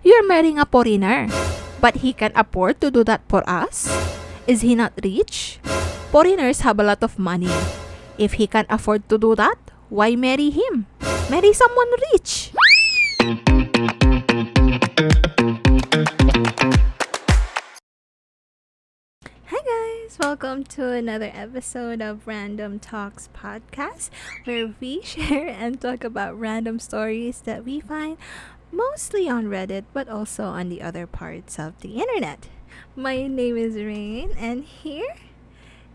You're marrying a foreigner, but he can afford to do that for us? Is he not rich? Foreigners have a lot of money. If he can afford to do that, why marry him? Marry someone rich. Hi guys! Welcome to another episode of Random Talks Podcast, where we share and talk about random stories that we find mostly on Reddit, but also on the other parts of the internet. My name is Rain, and here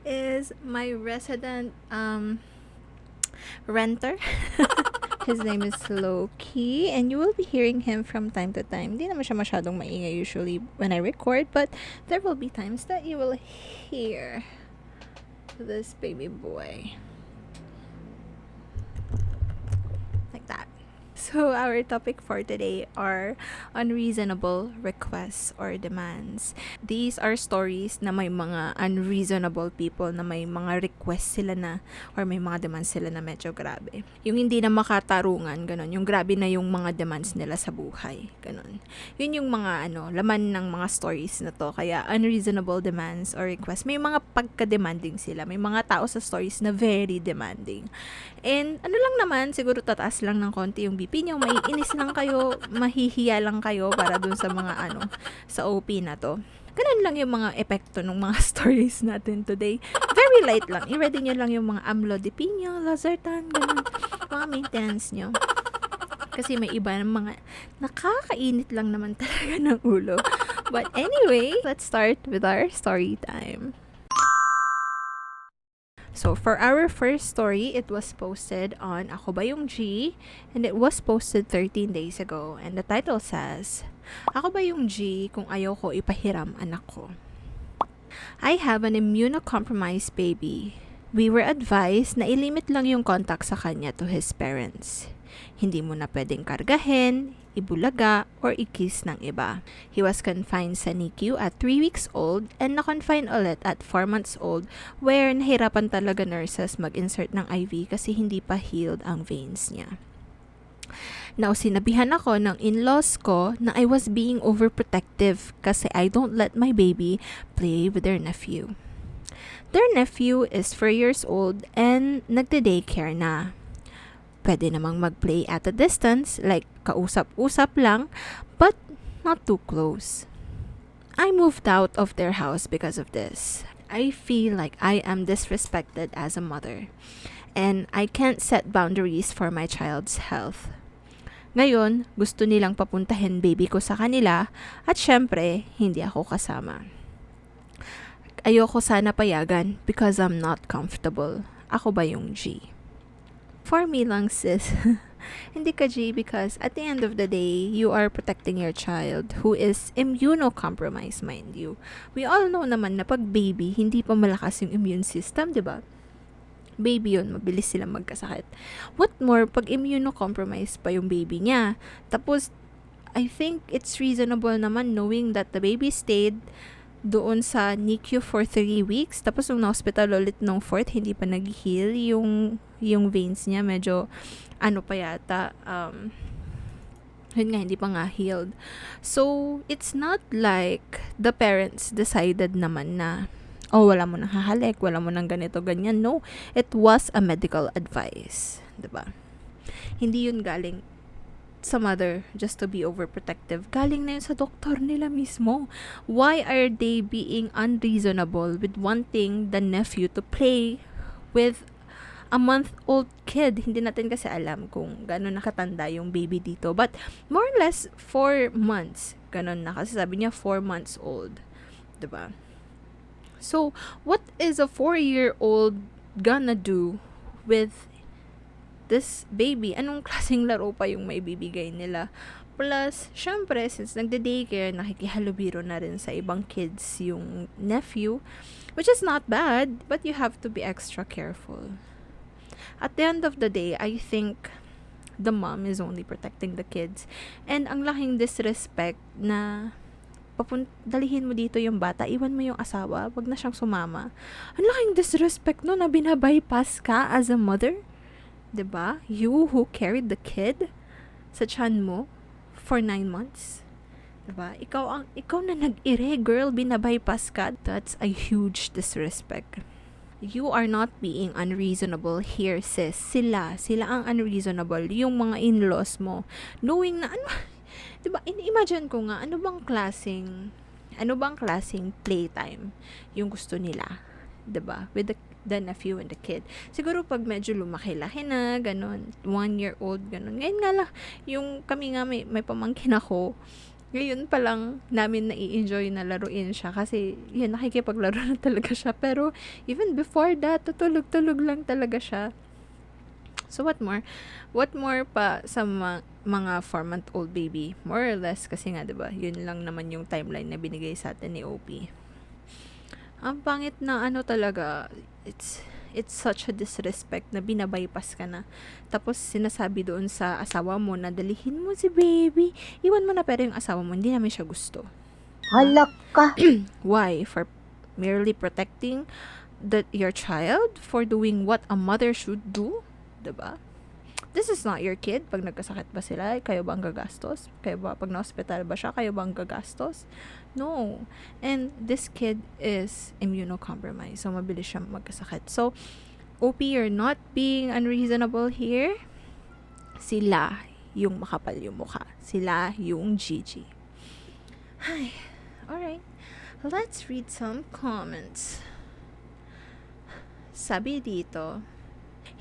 is my resident renter. His name is Loki, and you will be hearing him from time to time. Hindi naman siya masyadong maingay usually when I record, but there will be times that you will hear this baby boy. Like that. So, our topic for today are unreasonable requests or demands. These are stories na may mga unreasonable people, na may mga requests sila na, or may mga demands sila na medyo grabe. Yung hindi na makatarungan, ganun. Yung grabe na yung mga demands nila sa buhay, ganun. Yun yung mga laman ng mga stories na to. Kaya unreasonable demands or requests. May mga pagka-demanding sila. May mga tao sa stories na very demanding. And lang naman, siguro tataas lang ng konti yung BP nyo, maiinis lang kayo, mahihiya lang kayo para dun sa mga sa OP na to. Ganun lang yung mga epekto ng mga stories natin today. Very light lang. I-ready nyo lang yung mga amlodipino, losartan, ganun. Mga maintenance nyo. Kasi may iba ng mga nakakainit lang naman talaga ng ulo. But anyway, let's start with our story time. So, for our first story, it was posted on AkoBaYungG, and it was posted 13 days ago. And the title says, AkoBaYungG, kung ayoko ipahiram anak ko. I have an immunocompromised baby. We were advised na ilimit lang yung contact sa kanya to his parents. Hindi mo na pwedeng kargahin, ibulaga, or i-kiss ng iba. He was confined sa NICU at 3 weeks old and na-confine ulit at 4 months old, where nahirapan talaga nurses mag-insert ng IV kasi hindi pa healed ang veins niya. Now, sinabihan ako ng in-laws ko na I was being overprotective kasi I don't let my baby play with their nephew. Their nephew is 4 years old and nagde-daycare na. Pwede namang mag-play at a distance, like kausap-usap lang, but not too close. I moved out of their house because of this. I feel like I am disrespected as a mother, and I can't set boundaries for my child's health. Ngayon, gusto nilang papuntahin baby ko sa kanila, at syempre, hindi ako kasama. Ayoko sana payagan because I'm not comfortable. AkoBaYungG. For me lang, sis. Hindi ka G, because at the end of the day, you are protecting your child who is immunocompromised, mind you. We all know naman na pag baby, hindi pa malakas yung immune system, di ba? Baby yun, mabilis silang magkasakit. What more, pag immunocompromised pa yung baby niya. Tapos, I think it's reasonable naman knowing that the baby stayed doon sa NICU for 3 weeks. Tapos nung na-hospital ulit nung 4th, hindi pa nag-heal yung veins niya. Medyo, pa yata, yun nga, hindi pa nga healed. So, it's not like the parents decided naman na, wala mo nang hahalik, wala mo nang ganito, ganyan. No, it was a medical advice. Diba? Hindi yun galing sa mother just to be overprotective. Galing na yun sa doktor nila mismo. Why are they being unreasonable with wanting the nephew to play with a month-old kid? Hindi natin kasi alam kung gano'n nakatanda yung baby dito. But more or less 4 months. Gano'n na. Kasi sabi niya 4 months old. Diba? So, what is a 4-year-old gonna do with this baby? Anong klaseng laro pa yung may bibigay nila? Plus, syempre, since nagde-daycare, nakikihalubiro na rin sa ibang kids yung nephew, which is not bad, but you have to be extra careful. At the end of the day, I think the mom is only protecting the kids. And ang laking disrespect na dalihin mo dito yung bata, iwan mo yung asawa, wag na siyang sumama. Ang laking disrespect no, na binabypass ka as a mother. 'Di ba? You who carried the kid sa tiyan mo for 9 months. Diba? Ikaw na nag-ire, girl, binabypass ka. That's a huge disrespect. You are not being unreasonable here, sis. Sila ang unreasonable, yung mga in-laws mo. Knowing na, ano, diba, imagine ko nga, ano bang klaseng playtime yung gusto nila? Diba? With the nephew and the kid. Siguro pag medyo lumaki-laki na, ganun, 1-year-old, ganun. Ngayon nga lang, yung kami nga may pamangkin ako, ngayon pa lang namin nai-enjoy na laruin siya kasi yun, nakikipaglaro na talaga siya. Pero even before that, tutulog-tulog lang talaga siya. So what more? What more pa sa mga 4-month-old baby? More or less kasi nga 'di ba? Yun lang naman yung timeline na binigay sa atin ni OP. Ang pangit na ano talaga, it's such a disrespect na binabypass ka na. Tapos sinasabi doon sa asawa mo na dalihin mo si baby. Iwan mo na, pero yung asawa mo hindi namin siya gusto. Halak ka. Why? For merely protecting your child? For doing what a mother should do? Diba? This is not your kid. Pag nagkasakit ba sila, kayo ba ang gagastos? Kayo ba, pag na-hospital ba siya, kayo ba ang gagastos? No. And this kid is immunocompromised. So, mabilis siya magkasakit. So, OP, you're not being unreasonable here. Sila yung makapal yung mukha. Sila yung GG. Hi. Alright. Let's read some comments. Sabi dito,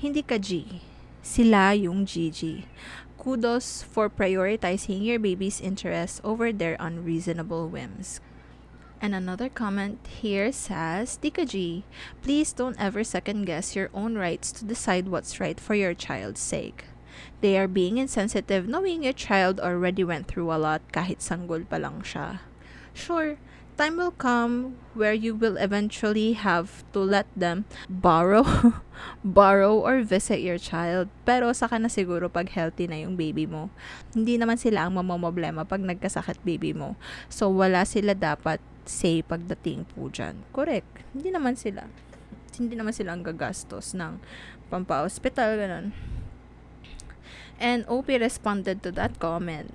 hindi ka G. Sila yung GG. Kudos for prioritizing your baby's interests over their unreasonable whims. And another comment here says, Dika G, please don't ever second guess your own rights to decide what's right for your child's sake. They are being insensitive knowing your child already went through a lot kahit sanggol pa lang siya. Sure, time will come where you will eventually have to let them borrow or visit your child. Pero saka na siguro pag healthy na yung baby mo. Hindi naman sila ang mamomroblema pag nagkasakit baby mo. So, wala sila dapat say pagdating po dyan. Correct. Hindi naman sila ang gagastos ng pampa-hospital, ganun. And OP responded to that comment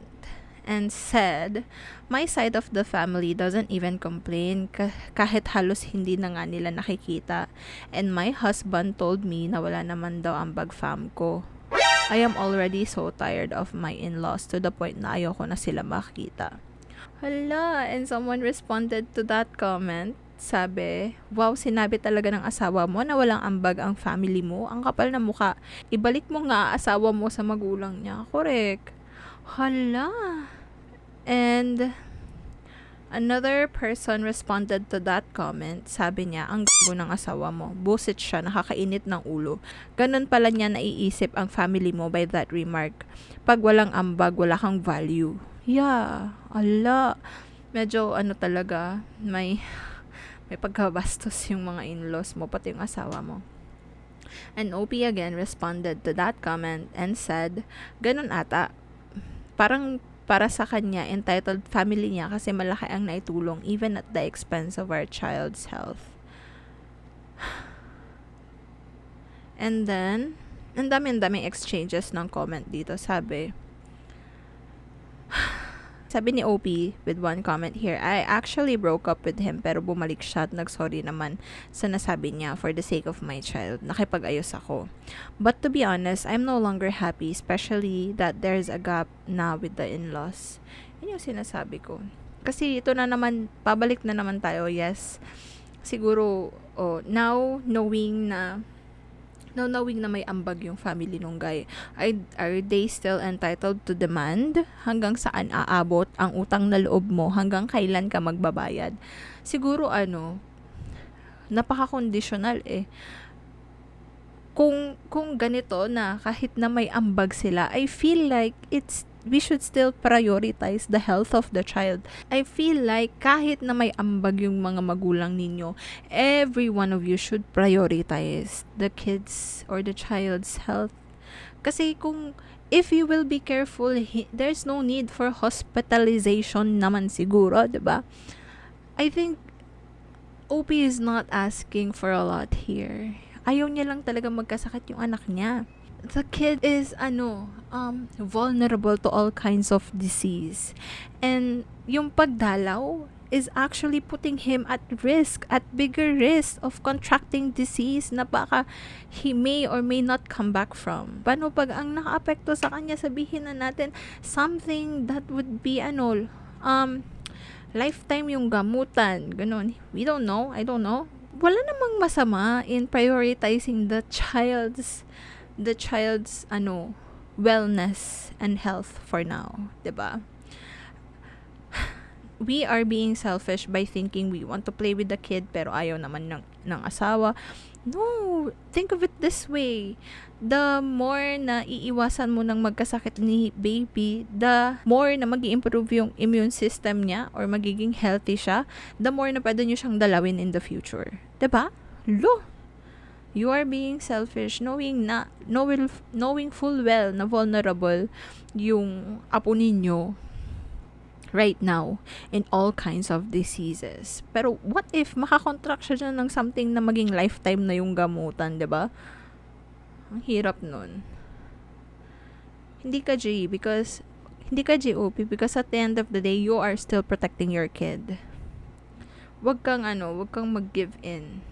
and said, my side of the family doesn't even complain kahit halos hindi na nga nila nakikita. And my husband told me na wala naman daw ang bag fam ko. I am already so tired of my in-laws to the point na ayoko na sila makita. Hala, and someone responded to that comment. Sabi, wow, sinabi talaga ng asawa mo na walang ambag ang family mo. Ang kapal na mukha. Ibalik mo nga asawa mo sa magulang niya. Correct. Hala. And another person responded to that comment. Sabi niya, ang gago ng asawa mo. Busit siya, nakakainit ng ulo. Ganun pala niya naiisip ang family mo by that remark. Pag walang ambag, wala kang value. Yeah, ala. Medyo talaga, may pagkabastos yung mga in-laws mo, pati yung asawa mo. And OP again responded to that comment and said, ganun ata. Parang para sa kanya, entitled family niya kasi malaki ang naitulong even at the expense of our child's health. And then, ang dami-daming exchanges ng comment dito. Sabi ni OP with one comment here, I actually broke up with him pero bumalik siya at nagsorry naman sa nasabi niya for the sake of my child. Nakipag-ayos ako. But to be honest, I'm no longer happy, especially that there's a gap na with the in-laws. Yun yung sinasabi ko. Kasi ito na naman, pabalik na naman tayo, yes. Siguro, now knowing na may ambag yung family nung guy, are they still entitled to demand? Hanggang saan aabot ang utang na loob mo? Hanggang kailan ka magbabayad? Siguro napaka-conditional eh. Kung ganito na kahit na may ambag sila, I feel like we should still prioritize the health of the child. I feel like kahit na may ambag yung mga magulang ninyo, every one of you should prioritize the kids or the child's health. Kasi if you will be careful, there's no need for hospitalization naman siguro, diba? I think OP is not asking for a lot here. Ayaw niya lang talaga magkasakit yung anak niya. the kid is vulnerable to all kinds of disease. And yung pagdalaw is actually putting him at risk, at bigger risk of contracting disease na baka he may or may not come back from. Paano pag ang nakaapekto sa kanya, sabihin na natin something that would be lifetime yung gamutan, ganun. We don't know, I don't know. Wala namang masama in prioritizing the child's wellness and health for now, 'di ba? We are being selfish by thinking we want to play with the kid pero ayaw naman ng asawa. No, think of it this way. The more na iiwasan mo ng magkasakit ni baby, the more na mag-i-improve yung immune system niya or magiging healthy siya, the more na pwede nyo siyang dalawin in the future. 'Di ba? Lo, you are being selfish knowing full well na vulnerable yung apo ninyo right now in all kinds of diseases. Pero what if makakontract siya dyan ng something na maging lifetime na yung gamutan, 'di ba? Ang hirap nun. Hindi ka GOP because at the end of the day, you are still protecting your kid. Wag kang mag-give in.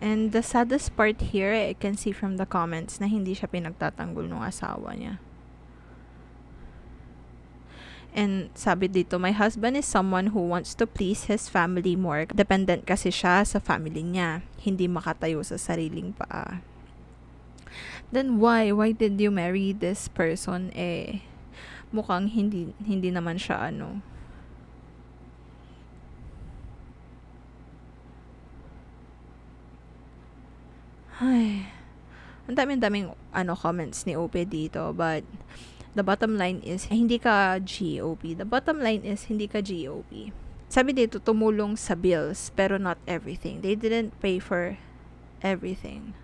And the saddest part here, I can see from the comments na hindi siya pinagtatanggol ng asawa niya. And sabi dito, my husband is someone who wants to please his family more. Dependent kasi siya sa family niya. Hindi makatayo sa sariling paa. Then why did you marry this person? Mukhang hindi naman siya Ay, ang daming comments ni Ope dito, but the bottom line is hindi ka GOP. The bottom line is hindi ka GOP. Sabi dito, tumulong sa bills pero not everything. They didn't pay for everything.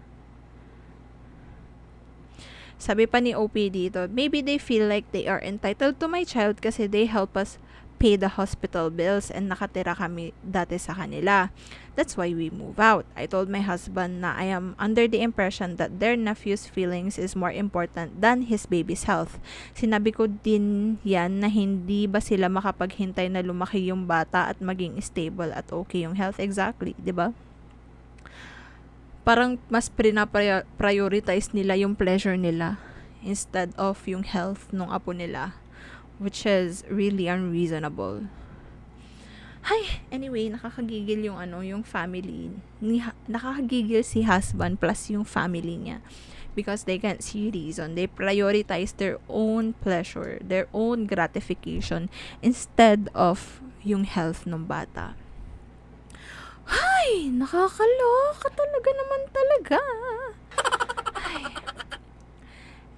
Sabi pa ni OP dito, maybe they feel like they are entitled to my child kasi they help us pay the hospital bills and nakatira kami dati sa kanila. That's why we move out. I told my husband na I am under the impression that their nephew's feelings is more important than his baby's health. Sinabi ko din yan na hindi ba sila makapaghintay na lumaki yung bata at maging stable at okay yung health. Exactly, di ba? Parang mas prioritize nila yung pleasure nila instead of yung health ng apo nila, which is really unreasonable. Anyway, nakakagigil yung family. Nakakagigil si husband plus yung family niya because they can't see reason. They prioritize their own pleasure, their own gratification instead of yung health ng bata. Nakakaloka talaga naman talaga.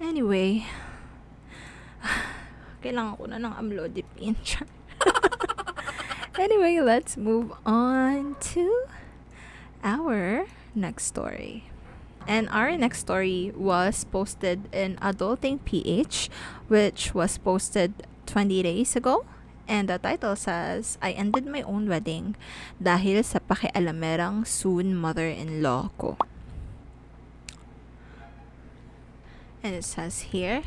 Anyway, kailangan ko na ng amlodipine. Anyway, let's move on to our next story. And our next story was posted in Adulting PH, which was posted 20 days ago. And the title says, I ended my own wedding dahil sa pakialamerang soon mother-in-law ko. And it says here,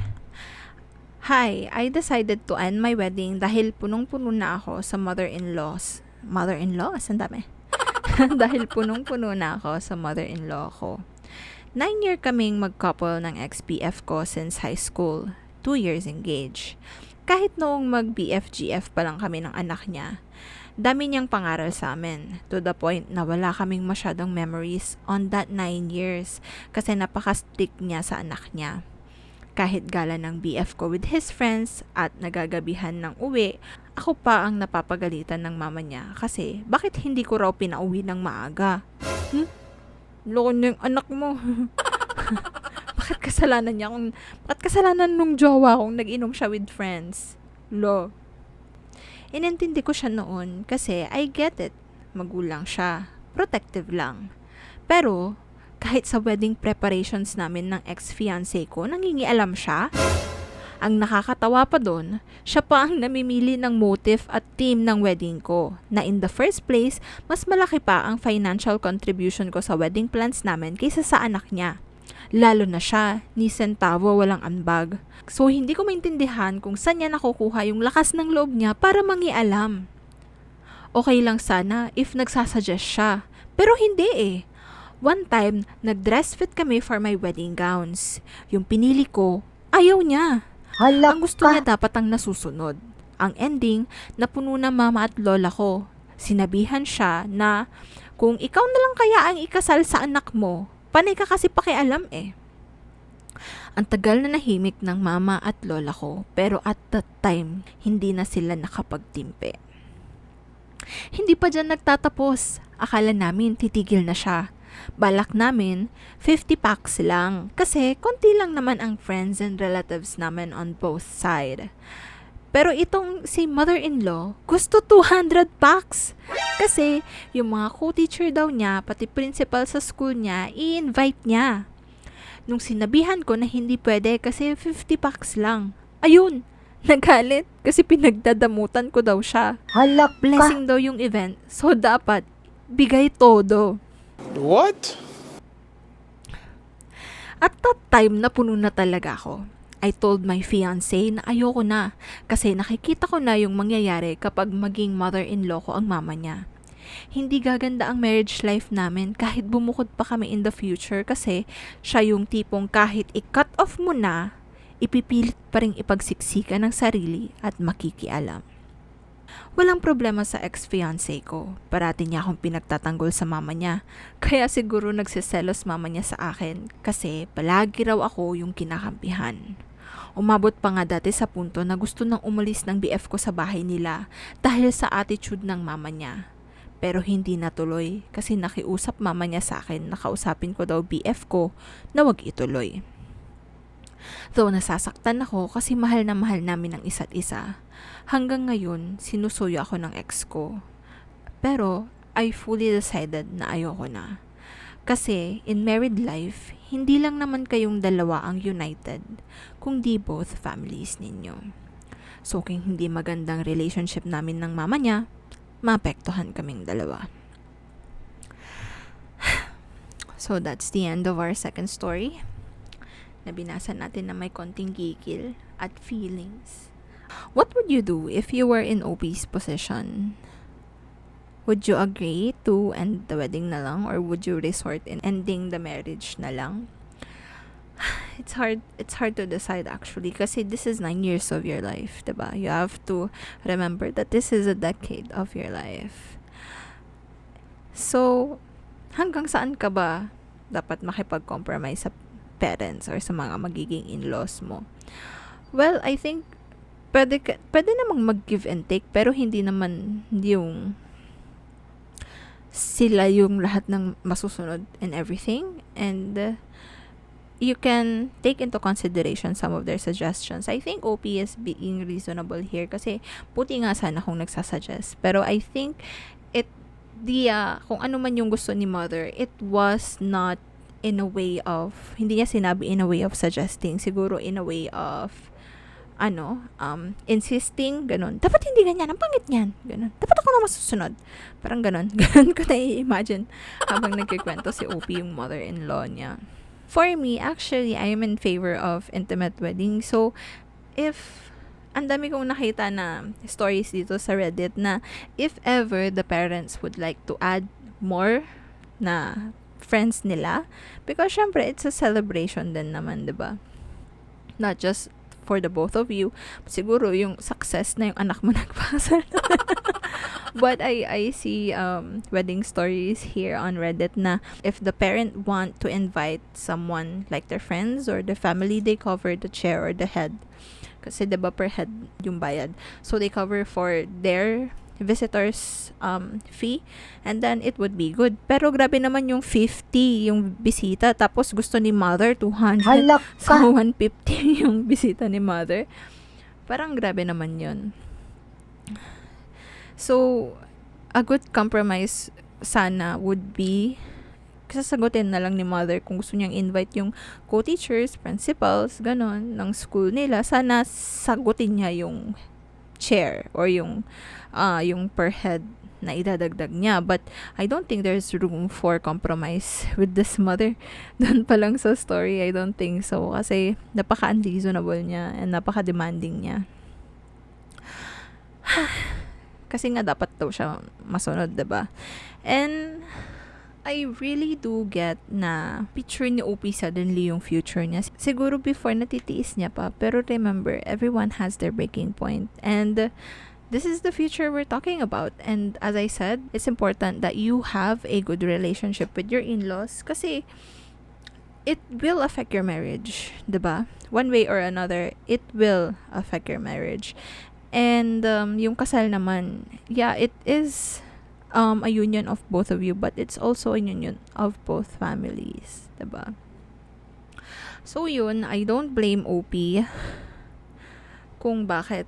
Hi, I decided to end my wedding dahil punong-puno na ako sa mother-in-laws. Mother-in-laws? Ang dami. Dahil punong-puno na ako sa mother-in-law ko. 9 year kaming mag-couple ng ex-BF ko since high school. 2 years engaged. Kahit noong mag-BF-GF pa lang kami ng anak niya, dami niyang pangaral sa amin. To the point na wala kaming masyadong memories on that 9 years kasi napaka-strict niya sa anak niya. Kahit gala ng BF ko with his friends at nagagabihan ng uwi, ako pa ang napapagalitan ng mama niya kasi bakit hindi ko raw pinauwi ng maaga? Loko na yung anak mo. Bakit kasalanan nung jowa kong nag-inom siya with friends? Inintindi ko siya noon kasi I get it. Magulang siya. Protective lang. Pero, kahit sa wedding preparations namin ng ex-fiancé ko, nangingialam siya. Ang nakakatawa pa doon, siya pa ang namimili ng motif at theme ng wedding ko, na in the first place, mas malaki pa ang financial contribution ko sa wedding plans namin kaysa sa anak niya. Lalo na siya, ni sentavo walang ambag. So hindi ko maintindihan kung saan niya nakukuha yung lakas ng loob niya para mangialam. Okay lang sana if nagsasuggest siya, pero hindi eh. One time, nag-dress fit kami for my wedding gowns. Yung pinili ko, ayaw niya. Halak Ang gusto ka. niya dapat ang nasusunod. Ang ending, napuno na mama at lola ko. Sinabihan siya na kung ikaw na lang kaya ang ikasal sa anak mo, panay ka kasi pakialam eh. Ang tagal na nahimik ng mama at lola ko, pero at that time, hindi na sila nakapagtimpe. Hindi pa dyan nagtatapos. Akala namin titigil na siya. Balak namin, 50 packs lang. Kasi konti lang naman ang friends and relatives namin on both side. Pero itong si mother-in-law, gusto 200 packs. Kasi yung mga co-teacher daw niya, pati principal sa school niya, i-invite niya. Nung sinabihan ko na hindi pwede kasi 50 packs lang. Ayun, nagalit kasi pinagdadamutan ko daw siya. Halak ka. Blessing daw yung event, so dapat bigay todo. What? At that time, napuno na talaga ako. I told my fiancé na ayoko na kasi nakikita ko na yung mangyayari kapag maging mother-in-law ko ang mama niya. Hindi gaganda ang marriage life namin kahit bumukod pa kami in the future kasi siya yung tipong kahit i-cut off mo na, ipipilit pa rin ipagsiksika ng sarili at makikialam. Walang problema sa ex-fiancé ko. Parati niya akong pinagtatanggol sa mama niya. Kaya siguro nagsiselos mama niya sa akin kasi palagi raw ako yung kinakampihan. Umabot pa nga dati sa punto na gusto nang umalis ng BF ko sa bahay nila dahil sa attitude ng mama niya. Pero hindi natuloy kasi nakiusap mama niya sa akin na kausapin ko daw BF ko na wag ituloy. Though nasasaktan ako kasi mahal na mahal namin ang isa't isa. Hanggang ngayon, sinusuyo ako ng ex ko. Pero, I fully decided na ayoko na. Kasi, in married life, hindi lang naman kayong dalawa ang united, kundi both families ninyo. So, kung hindi magandang relationship namin ng mama niya, maapektuhan kaming dalawa. So, that's the end of our second story. Nabinasa natin na may konting gigil at feelings. What would you do if you were in OP's position? Would you agree to end the wedding na lang or would you resort in ending the marriage na lang? It's hard to decide actually kasi this is 9 years of your life, diba? You have to remember that this is a decade of your life. So, hanggang saan ka ba dapat makipag-compromise sa parents or sa mga magiging in-laws mo? Well, I think pwede namang mag-give and take pero hindi naman yung sila yung lahat ng masusunod and everything, and you can take into consideration some of their suggestions. I think OP is being reasonable here kasi puti nga sana kung nagsasuggest, pero I think kung ano man yung gusto ni mother, it was not in a way of, hindi niya sinabi in a way of suggesting, siguro in a way of insisting, ganun. Dapat hindi ganyan, ang pangit niyan, ganun. Dapat ako na masusunod. Parang ganun. Ganun ko na-imagine habang nagkikwento si OP yung mother-in-law niya. For me, actually, I am in favor of intimate wedding. So, if ang dami kong nakita na stories dito sa Reddit na if ever the parents would like to add more na friends nila, because syempre, it's a celebration din naman, diba? Not just for the both of you, siguro yung success na yung anak mo nagpasal. But I see wedding stories here on Reddit na if the parent want to invite someone like their friends or their family, they cover the chair or the head. Kasi diba per head yung bayad. So they cover for their visitors fee and then it would be good. Pero grabe naman yung 50 yung bisita tapos gusto ni mother 200. Halak ka. So 150 yung bisita ni mother. Parang grabe naman yun. So a good compromise sana would be sasagutin na lang ni mother kung gusto niyang invite yung co-teachers, principals, ganon, ng school nila. Sana sagutin niya yung chair or yung per head na idadagdag niya. But I don't think there's room for compromise with this mother. Doon pa lang sa story, I don't think so. Kasi napaka-unreasonable niya and napaka-demanding niya. Kasi nga dapat daw siya masunod, diba? And I really do get na picture ni OP suddenly yung future niya. Siguro before natitiis niya pa. Pero remember, everyone has their breaking point. And this is the future we're talking about. And as I said, it's important that you have a good relationship with your in-laws kasi it will affect your marriage, diba? One way or another, it will affect your marriage. And yung kasal naman, yeah, it is a union of both of you, but it's also a union of both families, diba? So yun, I don't blame OP kung bakit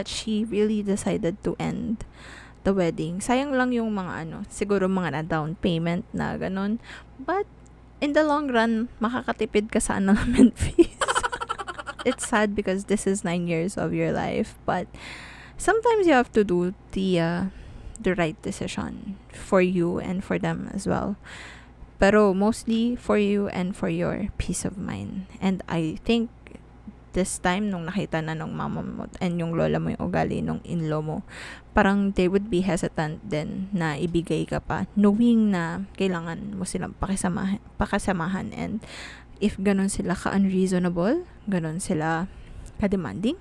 she really decided to end the wedding. Sayang lang yung mga siguro mga na down payment na ganun. But in the long run, makakatipid ka sa annulment fees. It's sad because this is 9 years of your life, but sometimes you have to do the right decision for you and for them as well. Pero mostly for you and for your peace of mind. And I think this time, nung nakita na nung mama mo and yung lola mo yung ugali nung in-law mo, parang they would be hesitant din na ibigay ka pa, knowing na kailangan mo silang pakasamahan. And if ganun sila ka-unreasonable, ganun sila ka-demanding,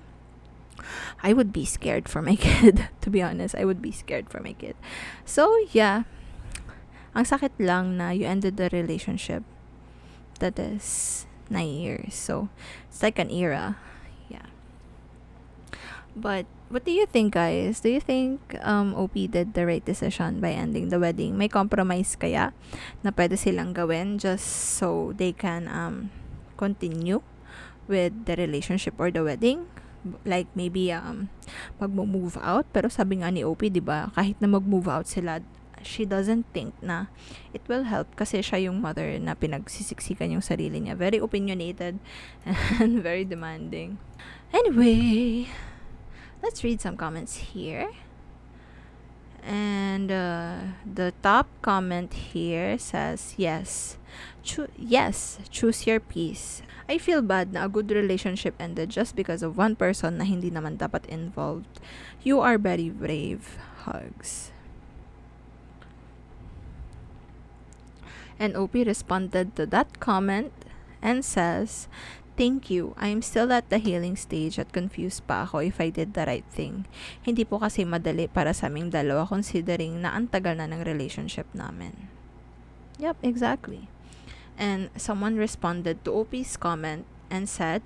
I would be scared for my kid. To be honest, I would be scared for my kid. So, yeah. Ang sakit lang na you ended the relationship that is 9 years. So, it's like an era. Yeah. But, what do you think, guys? Do you think OP did the right decision by ending the wedding? May compromise kaya na pwede silang gawin just so they can continue with the relationship or the wedding? Like, maybe mag-move out. Pero sabi nga ni OP, diba, kahit na mag-move out sila, she doesn't think na it will help kasi siya yung mother na pinagsisiksikan yung sarili niya. Very opinionated and very demanding. Anyway, let's read some comments here. And the top comment here says, yes, choose your peace. I feel bad na a good relationship ended just because of one person na hindi naman dapat involved. You are very brave. Hugs. And OP responded to that comment and says, thank you. I'm still at the healing stage at confused pa ako if I did the right thing. Hindi po kasi madali para sa aming dalawa considering na ang tagal na ng relationship namin. Yep, exactly. And someone responded to OP's comment and said,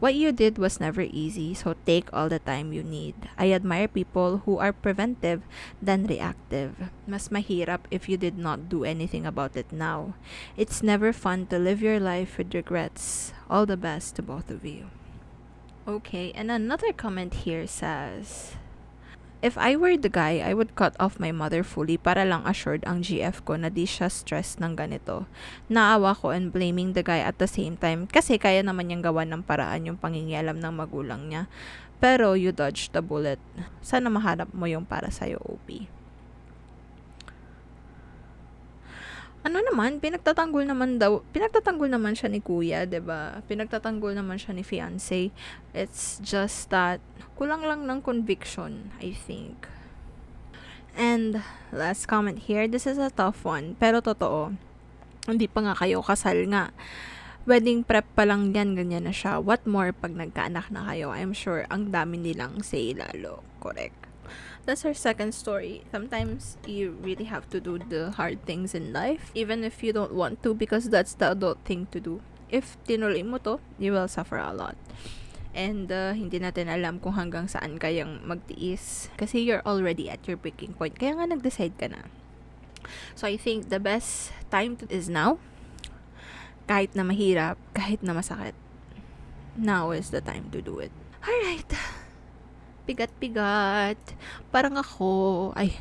what you did was never easy, so take all the time you need. I admire people who are preventive than reactive. Mas mahirap if you did not do anything about it now. It's never fun to live your life with regrets. All the best to both of you. Okay, and another comment here says, if I were the guy, I would cut off my mother fully para lang assured ang GF ko na di siya stressed ng ganito. Naawa ko and blaming the guy at the same time kasi kaya naman niyang gawa ng paraan yung pangingialam ng magulang niya. Pero you dodged the bullet. Sana mahanap mo yung para sa'yo, OP. Ano naman, pinagtatanggol naman siya ni kuya, 'di ba? Pinagtatanggol naman siya ni fiancé. It's just that kulang lang ng conviction, I think. And last comment here, this is a tough one, pero totoo. Hindi pa nga kayo kasal nga. Wedding prep pa lang yan, ganyan na siya. What more pag nagkaanak na kayo? I'm sure ang dami nilang say lalo. Correct. That's our second story. Sometimes you really have to do the hard things in life, even if you don't want to, because that's the adult thing to do. If tinuloy mo to, you will suffer a lot. And hindi natin alam kung hanggang saan kayang magtiis. Kasi you're already at your breaking point. Kaya nga nag-decide ka na. So I think the best time is now. Kahit na mahirap, kahit na masakit. Now is the time to do it. Alright. Pigat-pigat. Parang ako. Ay.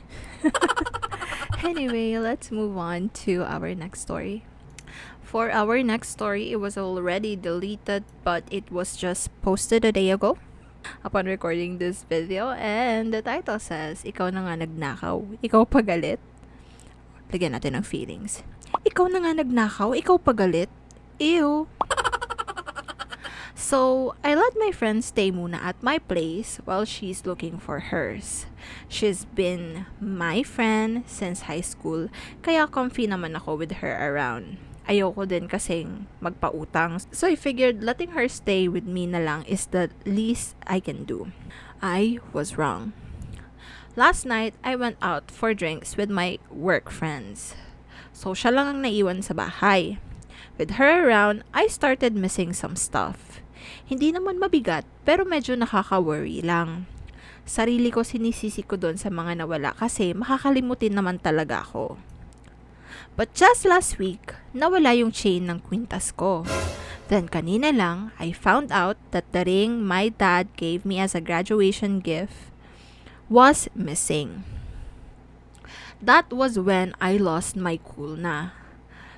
Anyway, let's move on to our next story. For our next story, it was already deleted, but it was just posted a day ago upon recording this video, and the title says, Ikaw na nga nagnakaw, ikaw pagalit. Lagyan natin ng feelings. Ikaw na nga nagnakaw, ikaw pagalit. Ew. So, I let my friend stay muna at my place while she's looking for hers. She's been my friend since high school, kaya comfy naman ako with her around. Ayoko din kasing magpautang. So I figured letting her stay with me na lang is the least I can do. I was wrong. Last night, I went out for drinks with my work friends. So siya lang ang naiwan sa bahay. With her around, I started missing some stuff. Hindi naman mabigat, pero medyo nakaka-worry lang. Sarili ko sinisisi ko doon sa mga nawala kasi makakalimutin naman talaga ako. But just last week, nawala yung chain ng kwintas ko. Then kanina lang, I found out that the ring my dad gave me as a graduation gift was missing. That was when I lost my cool na.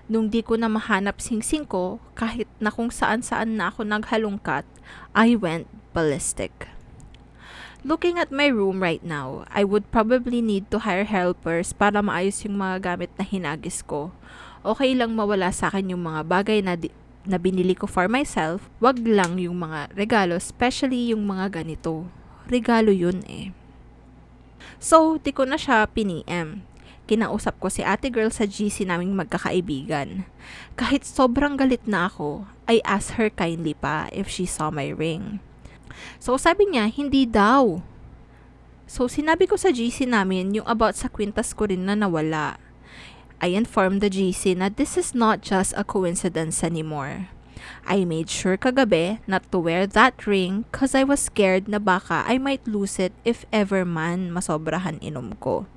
Nung di ko na mahanap singsing ko, kahit na kung saan-saan na ako naghalungkat, I went ballistic. Looking at my room right now, I would probably need to hire helpers para maayos yung mga gamit na hinagis ko. Okay lang mawala sa akin yung mga bagay na binili ko for myself, wag lang yung mga regalo, especially yung mga ganito. Regalo yun eh. So, di ko na siya pini-M. Kinausap ko si ate girl sa GC naming magkakaibigan. Kahit sobrang galit na ako, I asked her kindly pa if she saw my ring. So sabi niya, hindi daw. So sinabi ko sa GC namin yung about sa kwintas ko rin na nawala. I informed the GC na this is not just a coincidence anymore. I made sure kagabi not to wear that ring cause I was scared na baka I might lose it if ever man masobrahan inom ko.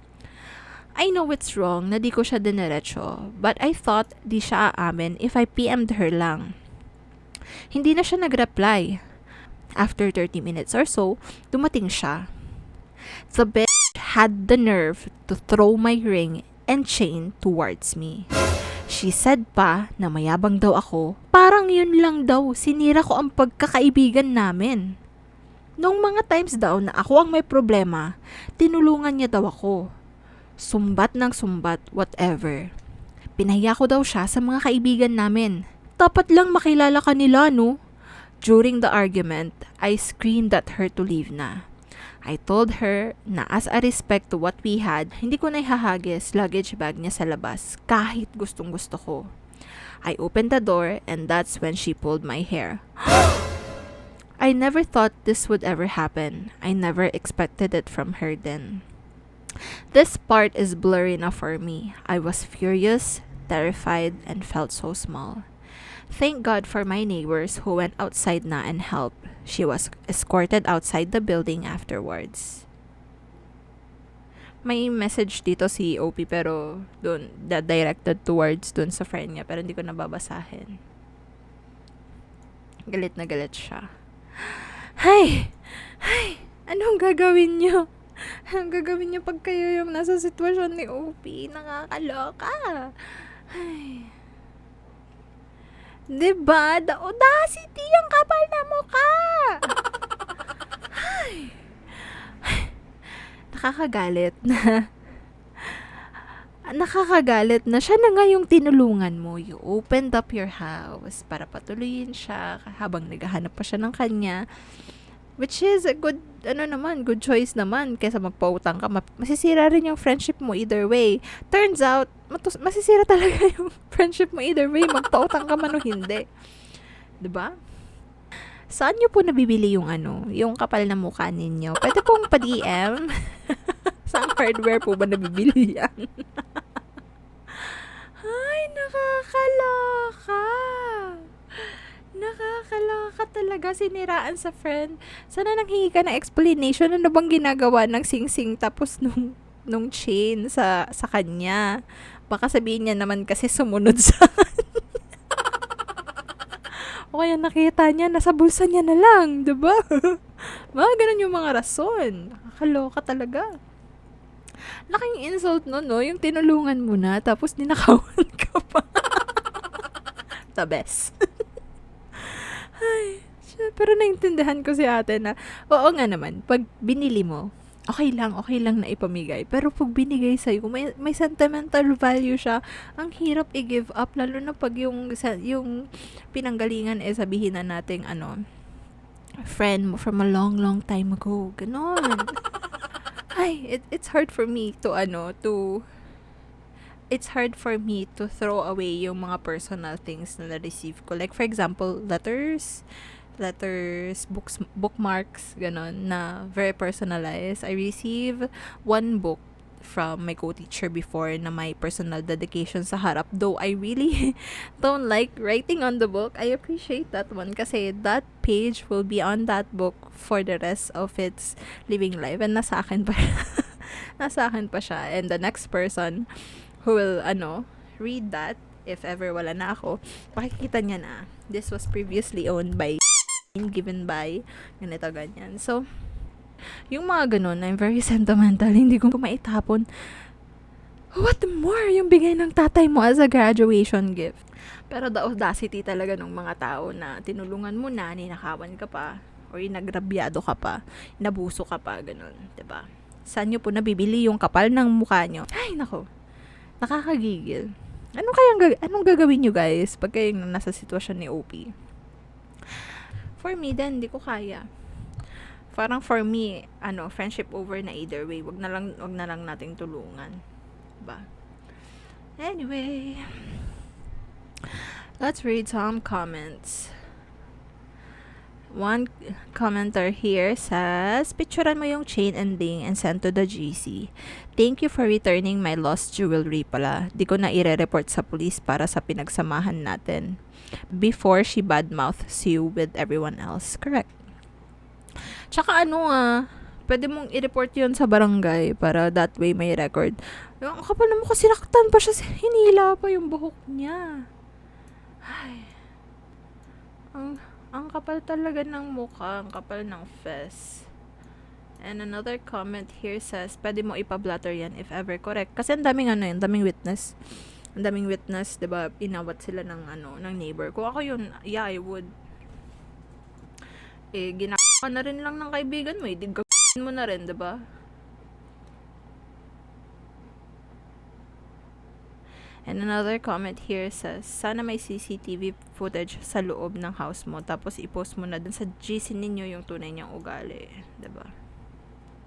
I know it's wrong na di ko siya dinerecho, but I thought di siya aamin if I PM'd her lang. Hindi na siya nag-reply. After 30 minutes or so, dumating siya. The bitch had the nerve to throw my ring and chain towards me. She said pa na mayabang daw ako. Parang yun lang daw, sinira ko ang pagkakaibigan namin. Noong mga times daw na ako ang may problema, tinulungan niya daw ako. Sumbat ng sumbat, whatever. Pinahiya ko daw siya sa mga kaibigan namin. Dapat lang makilala ka nila, no? During the argument, I screamed at her to leave na. I told her na as a respect to what we had, hindi ko na ihahagis luggage bag niya sa labas kahit gustong gusto ko. I opened the door and that's when she pulled my hair. I never thought this would ever happen. I never expected it from her then. This part is blurry enough for me. I was furious, terrified, and felt so small. Thank God for my neighbors who went outside na and helped. She was escorted outside the building afterwards. May message dito si OP pero doon directed towards doon sa friend niya pero hindi ko nababasahin. Galit na galit siya. Hay! Anong gagawin niyo? Anong gagawin niyo pag kayo yung nasa sitwasyon ni OP? Nakakaloka. Ay. Diba? The audacity ang kapal na mukha! Ay. Nakakagalit na. Nakakagalit na siya na nga yung tinulungan mo. You opened up your house para patuloyin siya habang naghahanap pa siya ng kanya. Which is a good, good choice naman. Kesa magpautang ka, masisira rin yung friendship mo either way. Turns out, masisira talaga yung friendship mo either way. Magpautang ka man o hindi. Diba? Saan nyo po nabibili yung yung kapal na mukha ninyo? Pwede pong pa-DM. Saan hardware po ba nabibili yan? Ay, nakakaloka. Nakakaloka talaga, siniraan sa friend. Sana nanghingi ka ng explanation, ano bang ginagawa ng sing-sing tapos nung chain sa kanya. Baka sabihin niya naman kasi sumunod sa o kaya nakita niya, nasa bulsa niya na lang, diba? Mga ganun yung mga rason. Nakakaloka talaga. Laking insult no, no? Yung tinulungan mo na, tapos ninakawan ka pa. The best. Ay, pero naintindihan ko si ate na, oo nga naman, pag binili mo, okay lang na ipamigay. Pero pag binigay sa'yo, kung may sentimental value siya, ang hirap i-give up, lalo na pag yung pinanggalingan sabihin na nating friend mo from a long time ago. Ganon. Ay, it's hard for me it's hard for me to throw away yung mga personal things na na-receive ko. Like, for example, letters, books, bookmarks, ganon, na very personalized. I receive one book from my co-teacher before na may personal dedication sa harap. Though I really don't like writing on the book, I appreciate that one kasi that page will be on that book for the rest of its living life. And nasa akin pa siya. And the next person who will, read that, if ever wala na ako, makikita niya na, this was previously owned by given by ganito, ganyan. So, yung mga ganun, I'm very sentimental, hindi ko maitapon. What more yung bigay ng tatay mo as a graduation gift? Pero the audacity talaga ng mga tao na tinulungan mo na, ninakawan ka pa, or inagrabyado ka pa, inabuso ka pa, ganun, diba? Saan nyo po nabibili yung kapal ng mukha nyo? Ay, nako. Nakakagigil. Anong gagawin nyo guys pag kayong nasa sitwasyon ni OP? For me then, hindi ko kaya. Parang for me, friendship over na either way. Wag na lang nating tulungan. Ba? Anyway, let's read some comments. One commenter here says, picturean mo yung chain and ring and send to the GC. Thank you for returning my lost jewelry pala. Di ko na i-report sa police para sa pinagsamahan natin. Before she badmouths you with everyone else. Correct. Tsaka pwede mong i-report yun sa barangay para that way may record. Yung kapal naman kasi sinaktan pa siya, hinila pa yung buhok niya. Ay. Ang kapal talaga ng mukha, ang kapal ng face. And another comment here says, pwede mo ipa-blatter yan if ever. Correct. Kasi ang daming daming witness. Ang daming witness, 'di ba? Inawat sila ng ng neighbor. Kung ako yun, yeah, I would. Ginagawa na rin lang ng kaibigan mo, digagawin mo na rin, 'di ba? And another comment here says, sana may CCTV footage sa loob ng house mo, tapos i-post mo na dun sa GC ninyo yung tunay niyang ugali. Diba?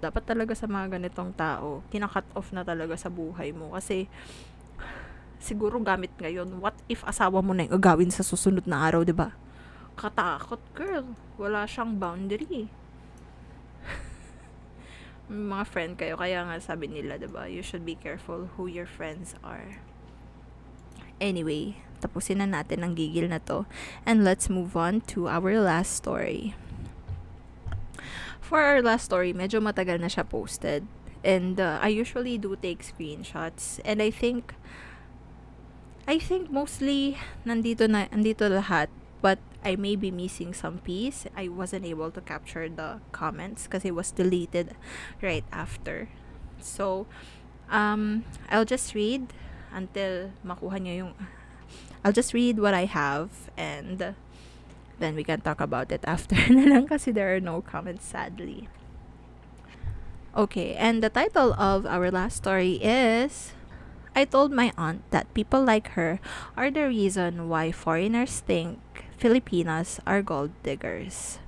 Dapat talaga sa mga ganitong tao, kinakat off na talaga sa buhay mo. Kasi, siguro gamit ngayon, what if asawa mo na yung agawin sa susunod na araw, diba? Katakot, girl. Wala siyang boundary. Mga friend kayo, kaya nga sabi nila, diba? You should be careful who your friends are. Anyway, tapusin na natin ang gigil na to. And let's move on to our last story. For our last story, medyo matagal na siya posted. And I usually do take screenshots. And I think mostly nandito lahat. But I may be missing some piece. I wasn't able to capture the comments kasi it was deleted right after. So, I'll just read until makuha nyo yung I'll just read what I have and then we can talk about it after na lang kasi there are no comments, sadly. Okay, and the title of our last story is, I told my aunt that people like her are the reason why foreigners think Filipinas are gold diggers.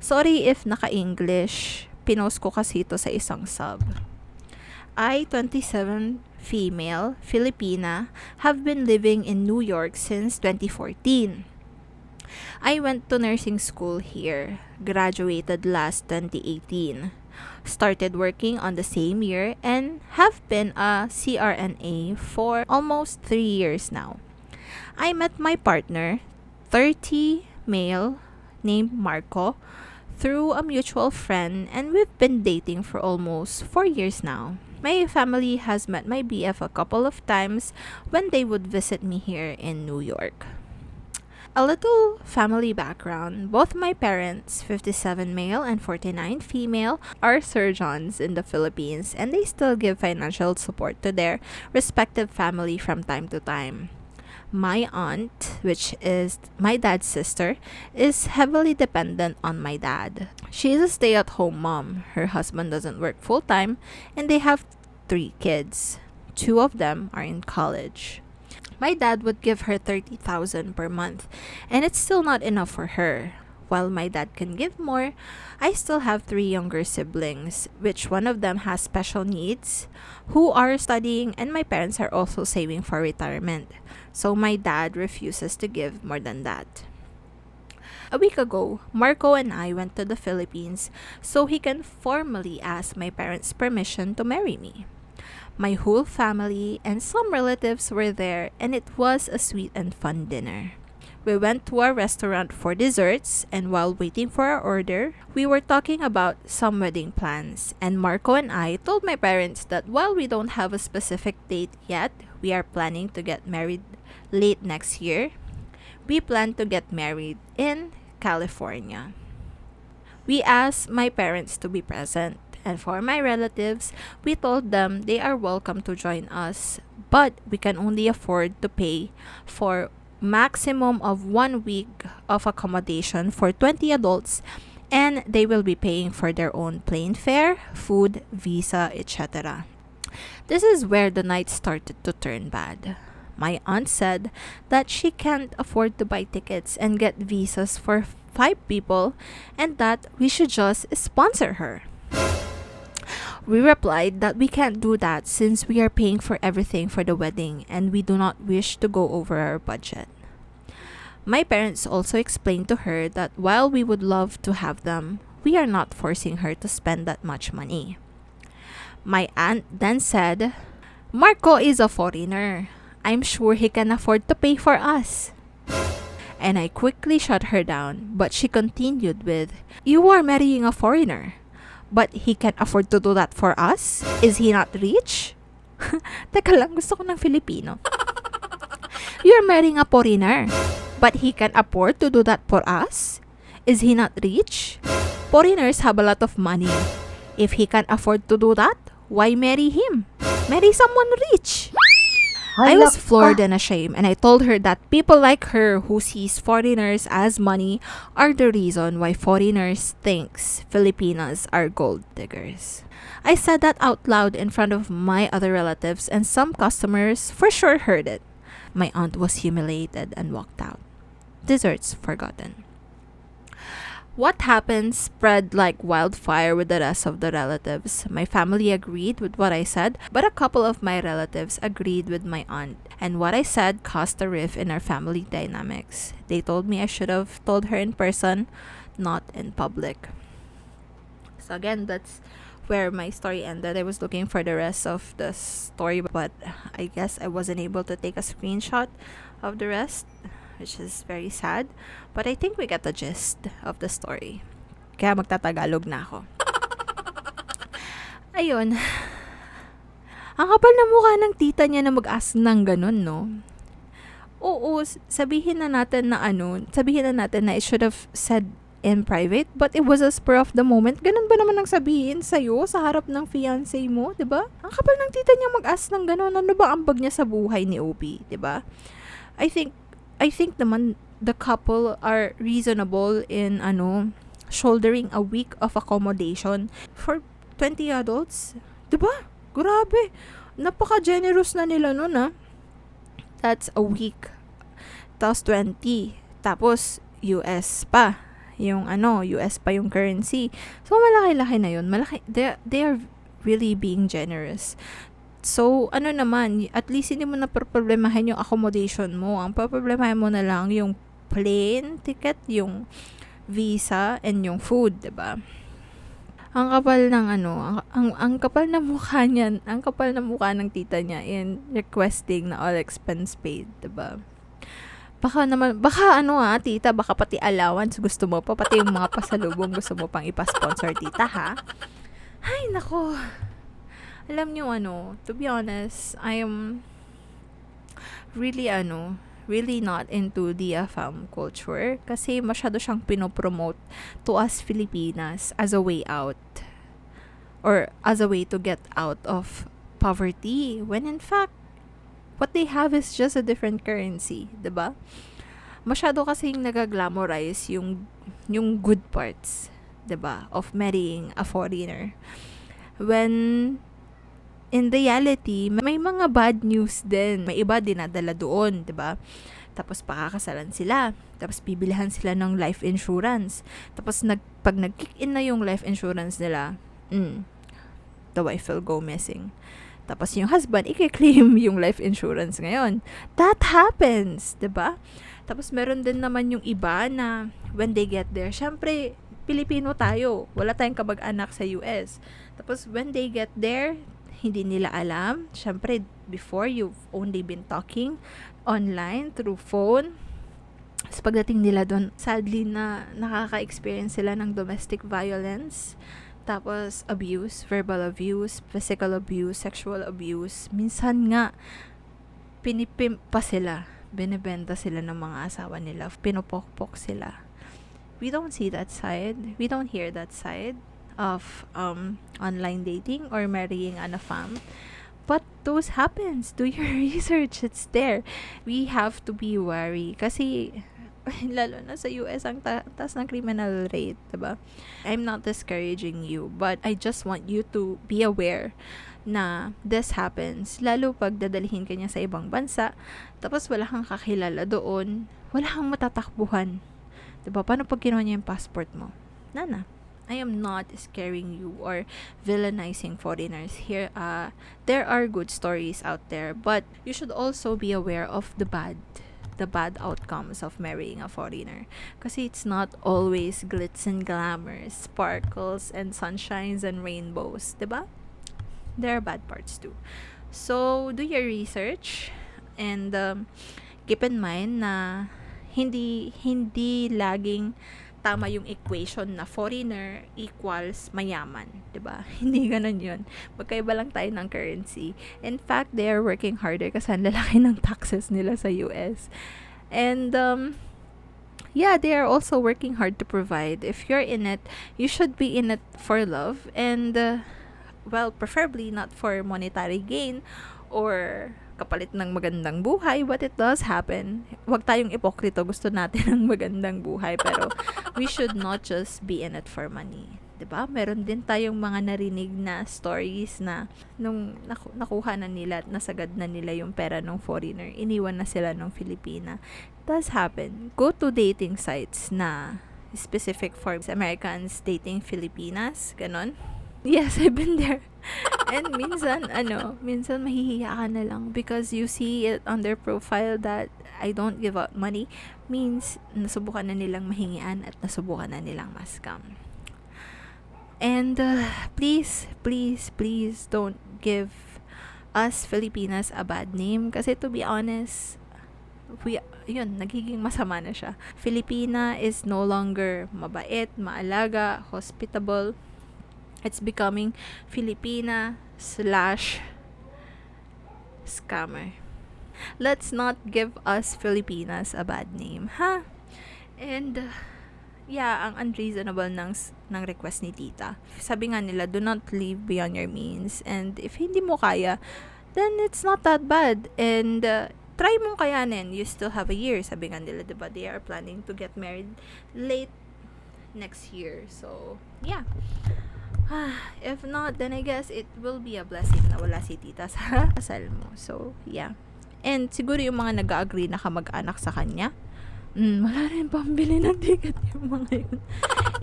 Sorry if naka-English, pinost ko kasi ito sa isang sub. I, 27, female, Filipina, have been living in New York since 2014. I went to nursing school here, graduated last 2018, started working on the same year, and have been a CRNA for almost 3 years now. I met my partner, 30, male, named Marco, through a mutual friend, and we've been dating for almost 4 years now. My family has met my BF a couple of times when they would visit me here in New York. A little family background. Both my parents, 57 male and 49 female, are surgeons in the Philippines, and they still give financial support to their respective family from time to time. My aunt, which is my dad's sister, is heavily dependent on my dad. She is a stay-at-home mom. Her husband doesn't work full-time, and they have 3 kids. 2 of them are in college. My dad would give her 30,000 per month, and it's still not enough for her. While my dad can give more, I still have 3 younger siblings, which one of them has special needs, who are studying, and my parents are also saving for retirement. So my dad refuses to give more than that. A week ago, Marco and I went to the Philippines so he can formally ask my parents' permission to marry me. My whole family and some relatives were there, and it was a sweet and fun dinner. We went to a restaurant for desserts, and while waiting for our order, we were talking about some wedding plans. And Marco and I told my parents that while we don't have a specific date yet, we are planning to get married late next year. We plan to get married in California. We asked my parents to be present. And for my relatives, we told them they are welcome to join us, but we can only afford to pay for maximum of 1 week of accommodation for 20 adults, and they will be paying for their own plane fare, food, visa, etc. This is where the night started to turn bad. My aunt said that she can't afford to buy tickets and get visas for 5 people, and that we should just sponsor her. We replied that we can't do that since we are paying for everything for the wedding and we do not wish to go over our budget. My parents also explained to her that while we would love to have them, we are not forcing her to spend that much money. My aunt then said, "Marco is a foreigner. I'm sure he can afford to pay for us." And I quickly shut her down, but she continued with, "You are marrying a foreigner. But he can afford to do that for us? Is he not rich?" Teka lang, gusto ko ng Filipino. "You're marrying a foreigner. But he can afford to do that for us? Is he not rich? Foreigners have a lot of money. If he can afford to do that, why marry him? Marry someone rich." I was floored and ashamed, and I told her that people like her who sees foreigners as money are the reason why foreigners thinks Filipinas are gold diggers. I said that out loud in front of my other relatives, and some customers for sure heard it. My aunt was humiliated and walked out. Desserts forgotten. What happened spread like wildfire with the rest of the relatives. My family agreed with what I said, but a couple of my relatives agreed with my aunt. And what I said caused a rift in our family dynamics. They told me I should have told her in person, not in public. So again, that's where my story ended. I was looking for the rest of the story, but I guess I wasn't able to take a screenshot of the rest, which is very sad. But I think we get the gist of the story. Kaya magtatagalog na ako. Ayun. Ang kapal na mukha ng tita niya na mag-ask ng ganun, no? Oo, sabihin na natin na it should have said in private, but it was a spur of the moment. Ganun ba naman ang sabihin sa'yo sa harap ng fiancé mo, diba? Ang kapal ng tita niya mag-ask ng ganun. Ano ba ambag niya sa buhay ni OP, diba? I think naman the couple are reasonable in shouldering a week of accommodation for 20 adults. Diba? Grabe. Napaka-generous na nila nun, ha? That's a week. Tapos 20. Tapos US pa. US pa yung currency. So, malaki-laki na yun. They are really being generous. So, at least hindi mo na problemahin yung accommodation mo. Ang problemahin mo na lang yung plane ticket, yung visa, and yung food, diba? Ang kapal ng ang kapal na mukha niyan, ang kapal na mukha ng tita niya in requesting na all expense paid, diba? Baka tita, baka pati allowance gusto mo pa, pati yung mga pasalubong gusto mo pang ipa-sponsor, tita, ha? Ay, nako. Alam niyo to be honest, I am really really not into the culture kasi masyado siyang pinopromote to us Filipinas as a way out or as a way to get out of poverty when in fact what they have is just a different currency, 'di ba? Masyado kasing nagaglamorize yung good parts, 'di ba, of marrying a foreigner. When in reality, may mga bad news din. May iba dinadala doon, 'di ba? Tapos pakakasalan sila. Tapos bibilihan sila ng life insurance. Tapos pag nag-kick in na yung life insurance nila, the wife will go missing. Tapos yung husband, i-claim yung life insurance ngayon. That happens, 'di ba? Tapos meron din naman yung iba na when they get there, syempre, Pilipino tayo. Wala tayong kamag-anak sa US. Tapos when they get there, hindi nila alam. Syempre, before you've only been talking online through phone. Tapos pagdating nila doon, sadly na nakaka-experience sila ng domestic violence. Tapos abuse, verbal abuse, physical abuse, sexual abuse. Minsan nga, pinipimp pa sila. Binibenta sila ng mga asawa nila. Pinupokpok sila. We don't see that side. We don't hear that side of online dating or marrying an afam. But those happens. Do your research. It's there. We have to be wary. Kasi, lalo na sa US, ang taas ng criminal rate, diba? I'm not discouraging you, but I just want you to be aware na this happens. Lalo pag dadalhin ka niya sa ibang bansa, tapos wala kang kakilala doon, wala kang matatakbuhan. Diba? Paano pag kinuha niya yung passport mo? Nana, I am not scaring you or villainizing foreigners here. There are good stories out there, but you should also be aware of the bad outcomes of marrying a foreigner. Kasi it's not always glitz and glamour, sparkles and sunshines and rainbows, diba? There are bad parts too. So, do your research and keep in mind na hindi laging tama yung equation na foreigner equals mayaman, 'di ba? Hindi ganoon 'yun. Magkaiba lang tayo ng currency. In fact, they are working harder kasi ang lalaki ng taxes nila sa US. And yeah, they are also working hard to provide. If you're in it, you should be in it for love and well, preferably not for monetary gain or kapalit ng magandang buhay, but it does happen. Huwag tayong ipokrito, gusto natin ng magandang buhay, pero we should not just be in it for money. 'Di ba? Meron din tayong mga narinig na stories na nung nakuha na nila at nasagad na nila yung pera ng foreigner, iniwan na sila ng Filipina. It does happen. Go to dating sites na specific for Americans dating Filipinas, ganon. Yes, I've been there. And minsan mahihiya ka na lang because you see it on their profile that I don't give out money, means nasubukan na nilang mahingian at nasubukan na nilang ma-scam. And please don't give us Filipinas a bad name kasi to be honest, nagiging masama na siya. Filipina is no longer mabait, maalaga, hospitable. It's becoming Filipina/scammer. Let's not give us Filipinas a bad name, ha? And ang unreasonable ng request ni tita. Sabi nga nila, do not live beyond your means. And if hindi mo kaya, then it's not that bad. And try mong kayanin. You still have a year. Sabi nga nila, diba? They are planning to get married late next year. So, yeah. If not, then I guess it will be a blessing na wala si tita sa kasal mo. So, yeah. And siguro yung mga nag-agree na kamag-anak sa kanya, wala rin pambili ng ticket yung mga yun.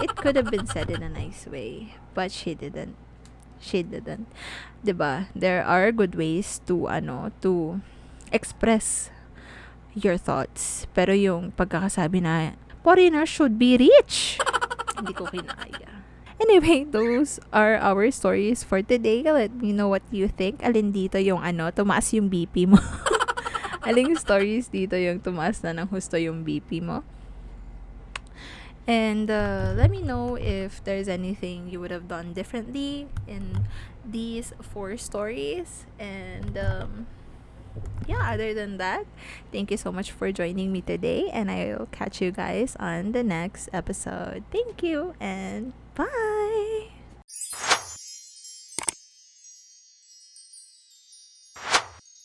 It could have been said in a nice way, but she didn't. Diba? There are good ways to express your thoughts. Pero yung pagkakasabi na, foreigners should be rich, hindi ko kinaya. Anyway, those are our stories for today. Let me know what you think. Alin dito yung tumaas yung BP mo? Aling stories dito yung tumaas na ng husto yung BP mo? And let me know if there's anything you would have done differently in these 4 stories. And yeah, other than that, thank you so much for joining me today, and I'll catch you guys on the next episode. Thank you, and bye!